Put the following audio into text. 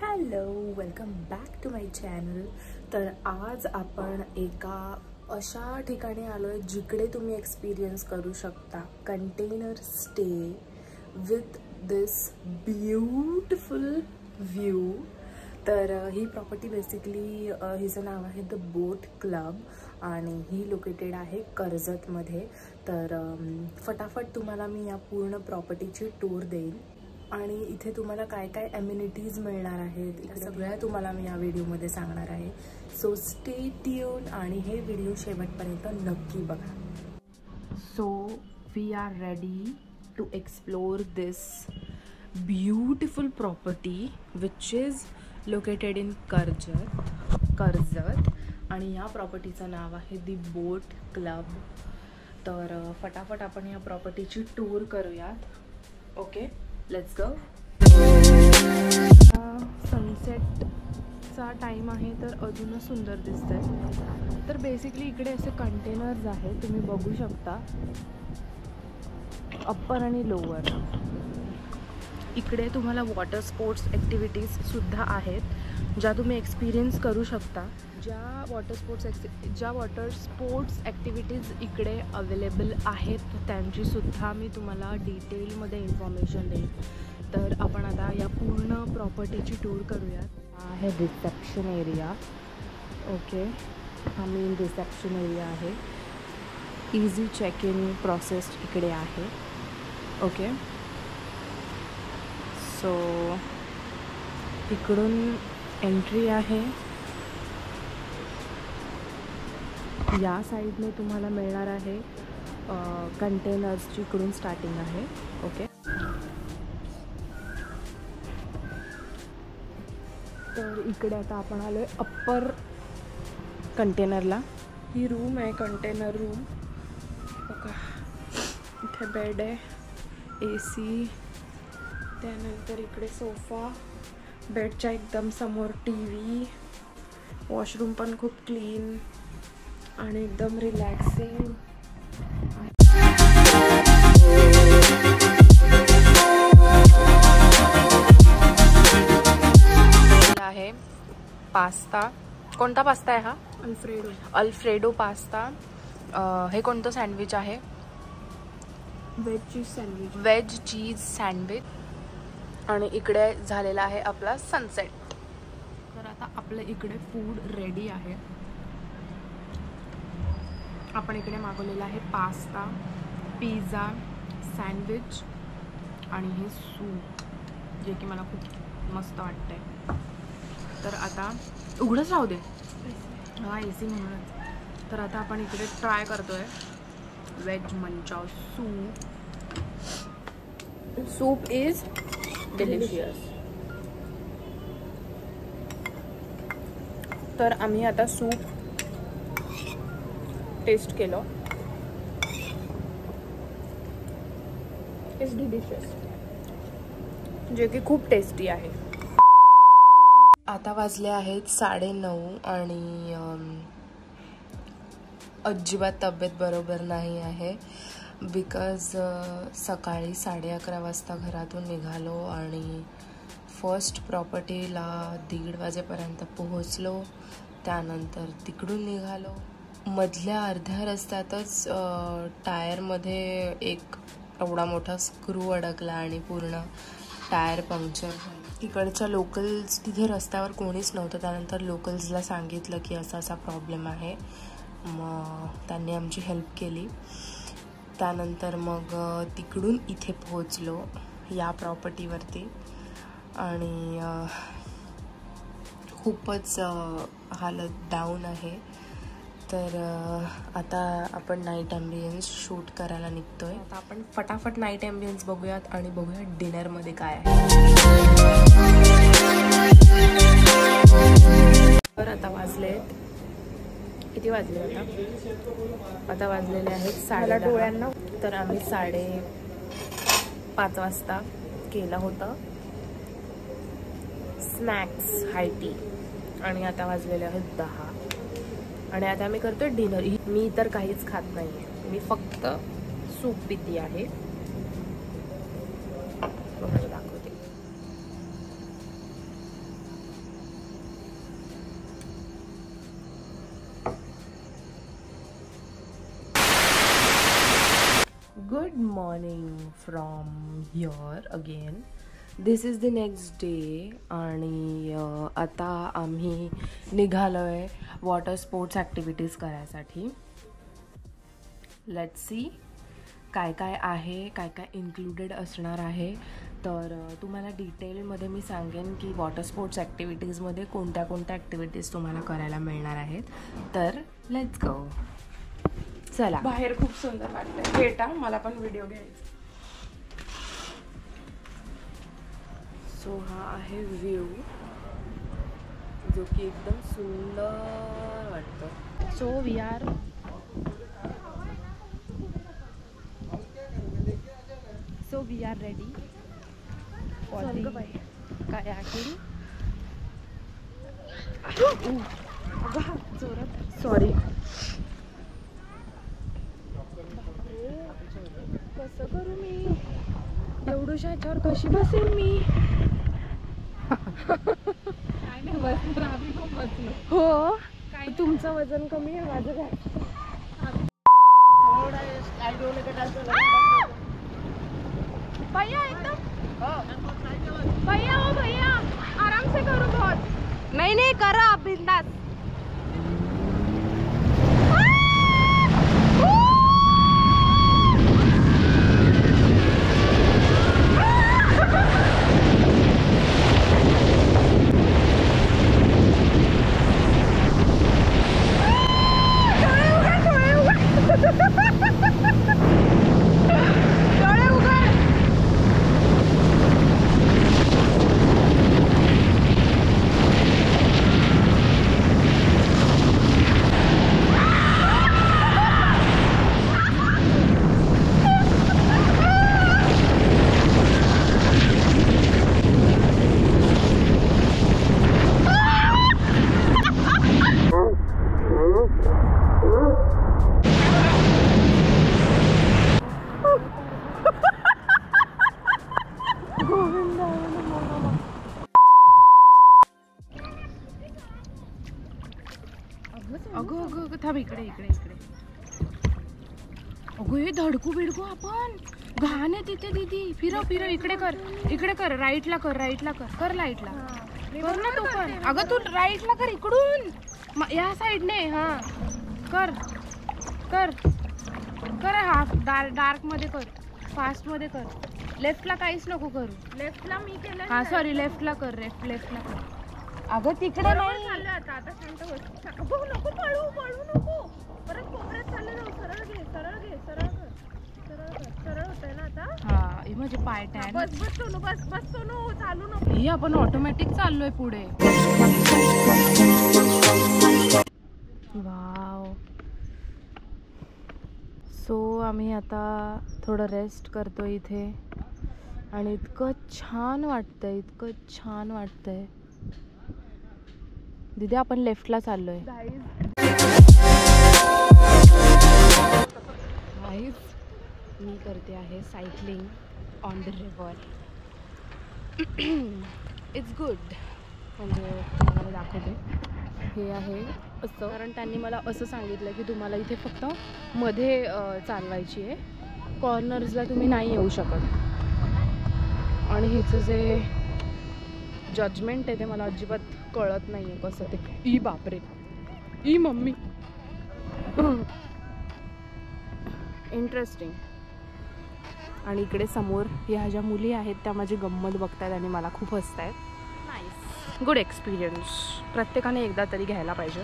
Hello, welcome back to my channel. तर आज आपण एका अशा ठिकाणी आलो आहे जिकडे तुम्ही एक्सपिरियन्स करू शकता container stay with this beautiful view. तर ही प्रॉपर्टी बेसिकली हिचं नाव आहे द बोट क्लब आणि ही लोकेटेड आहे कर्जतमध्ये. तर फटाफट तुम्हाला मी या पूर्ण प्रॉपर्टीची टूर देईन आणि इथे तुम्हाला काय काय ॲम्युनिटीज मिळणार आहेत या सगळ्या तुम्हाला मी या व्हिडिओमध्ये सांगणार आहे. सो स्टे ट्यून आणि हे व्हिडिओ शेवटपर्यंत नक्की बघा. So we are ready to explore this beautiful property which is located in Karjat आणि या प्रॉपर्टीचं नाव आहे दी बोट क्लब. तर फटाफट आपण या प्रॉपर्टीची टूर करूयात. Okay, let's go. सनसेटचा टाईम आहे तर अजूनच सुंदर दिसतंय. तर बेसिकली इकडे असे कंटेनर्स आहेत, तुम्ही बघू शकता, अप्पर आणि लोअर. इकडे तुम्हाला वॉटर स्पोर्ट्स ॲक्टिव्हिटीजसुद्धा आहेत ज्या तुम्ही एक्सपिरियन्स करू शकता. ज्या वॉटर स्पोर्ट्स ॲक्टिव्हिटीज इकडे अवेलेबल आहेत त्यांचीसुद्धा मी तुम्हाला डिटेलमध्ये इन्फॉर्मेशन देईन. तर आपण आता या पूर्ण प्रॉपर्टीची टूर करूयात. हा आहे रिसेप्शन एरिया. ओके, हा मेन रिसेप्शन एरिया आहे. इझी चेक इन प्रोसेस इकडे आहे. ओके, सो इकडून एंट्री आहे. या साईडने तुम्हाला मिळणार आहे कंटेनर्सची इकडून स्टार्टिंग आहे. ओके, तर इकडे आता आपण आलो आहे अप्पर कंटेनरला. ही रूम आहे, कंटेनर रूम. बघा, इथे बेड आहे, AC, त्यानंतर इकडे सोफा, बेडच्या एकदम समोर TV, वॉशरूम पण खूप क्लीन आणि एकदम रिलॅक्सिंग आहे. पास्ता, कोणता पास्ता आहे हा? Alfredo pasta. हे कोणतं सँडविच आहे? Veg cheese sandwich. आणि इकडे झालेला आहे आपला सनसेट. तर आता आपलं इकडे फूड रेडी आहे. आपण इकडे मागवलेला आहे पास्ता, पिझ्झा, सँडविच आणि हे सूप, जे की मला खूप मस्त वाटतंय. तर आता उघडंच राहू दे, हा AC म्हणूनच. तर आता आपण इकडे ट्राय करतोय veg manchow soup. Soup is delicious. तर आम्ही आता सूप टेस्ट केलं. इज डिलिशियस, जे की खूप टेस्टी आहे. आता वाजले आहेत 9:30 आणि अजिबात तब्येत बरोबर नाही आहे. बिकॉज सकाळी 11:30 वाजता घरातून निघालो आणि फर्स्ट प्रॉपर्टीला 1:30 वाजेपर्यंत पोहोचलो. त्यानंतर तिकडून निघालो. मधल्या अर्ध्या रस्त्यातच टायरमध्ये एक एवढा मोठा स्क्रू अडकला आणि पूर्ण टायर पंक्चर झाला. इकडच्या लोकल्स, तिथे रस्त्यावर कोणीच नव्हतं. त्यानंतर लोकल्सला सांगितलं की असा असा प्रॉब्लेम आहे. मग त्यांनी आमची हेल्प केली. त्यानंतर मग तिकडून इथे पोहोचलो या प्रॉपर्टीवरती आणि खूपच हालत डाऊन आहे. तर आता आपण नाईट ॲम्बियन्स शूट करायला निघतोय. आता आपण फटाफट नाईट ॲम्बियन्स बघूयात आणि बघूयात डिनरमध्ये काय आहे. तर आता वाजलेत, किती वाजले आता वाजलेले आहेत 10:30. तर आम्ही 5:30 वाजता केलं होतं स्नॅक्स हाय टी आणि आता वाजलेले आहेत 10 आणि आता आम्ही करतोय डिनर. मी तर काहीच खात नाही आहे, मी फक्त सूप पिती आहे. दाखवते. Good morning from here again. This is the next day आणि आता आम्ही निघालो आहे वॉटर स्पोर्ट्स ॲक्टिव्हिटीज करायसाठी. लेट्स सी काय काय आहे, काय काय इन्क्लुडेड असणार आहे. तर तुम्हाला डिटेलमध्ये मी सांगेन की वॉटर स्पोर्ट्स ॲक्टिव्हिटीजमध्ये कोणत्या कोणत्या ॲक्टिव्हिटीज तुम्हाला करायला मिळणार आहेत. तर लेट्स गो. चला. बाहेर खूप सुंदर वाटतंय. बेटा मला पण व्हिडिओ घ्यायचा. सो हा आहे व्ह्यू जो की एकदम सुंदर वाटतो. सो वी आर रेडी काय आहे. सॉरी. कसं करू मी एवढ्याशा ह्याच्यावर, कशी बसेल मी. हो तुमचं वजन कमी आहे, माझं काय. भैया एकदम भैया हो भैया आराम से करो बहुत. नहीं करा आप बिंदास. अगं थांब, इकडे. अगं हे धडकू बिडकू आपण. घाण आहे तिथे दीदी. फिरव इकडे कर. राईटला कर लाईटला कर ना तू पण. अगं तू राईटला कर इकडून या साईडने. हा कर हाफ डार्क मध्ये कर, फास्ट मध्ये कर. लेफ्टला काहीच नको करू. लेफ्टला मी केलं. हा सॉरी, लेफ्टला कर. लेफ्टला कर. अगं तिकडे नाही. आता शांत हो. नको पळू नको. परत कोपऱ्यात चालले जाऊ. सरळ घे. सरळ होतंय ना आता. हा म्हणजे पाय टॅन. बस सोनू चालू नको. ही आपण ऑटोमॅटिक चाललोय पुढे. वाव. सो आम्ही आता थोडं रेस्ट करतो इथे आणि इतकं छान वाटतंय. दीदी आपण लेफ्टला चाललोय. गाईज मी करते आहे cycling on the river. It's good. म्हणजे तुम्हाला मी दाखवते. हे आहे असं, कारण त्यांनी मला असं सांगितलं की तुम्हाला इथे फक्त मध्ये चालवायची आहे, कॉर्नर्सला तुम्ही नाही येऊ शकत. आणि हिचं जे जजमेंट आहे ते मला अजिबात कळत नाही आहे कसं ते. ई बापरे, ई मम्मी. इंटरेस्टिंग. आणि इकडे समोर ह्या ज्या मुली आहेत त्या माझी गंमत बघतायत आणि मला खूप हसतायत. Nice, good experience. प्रत्येकाने एकदा तरी घ्यायला पाहिजे.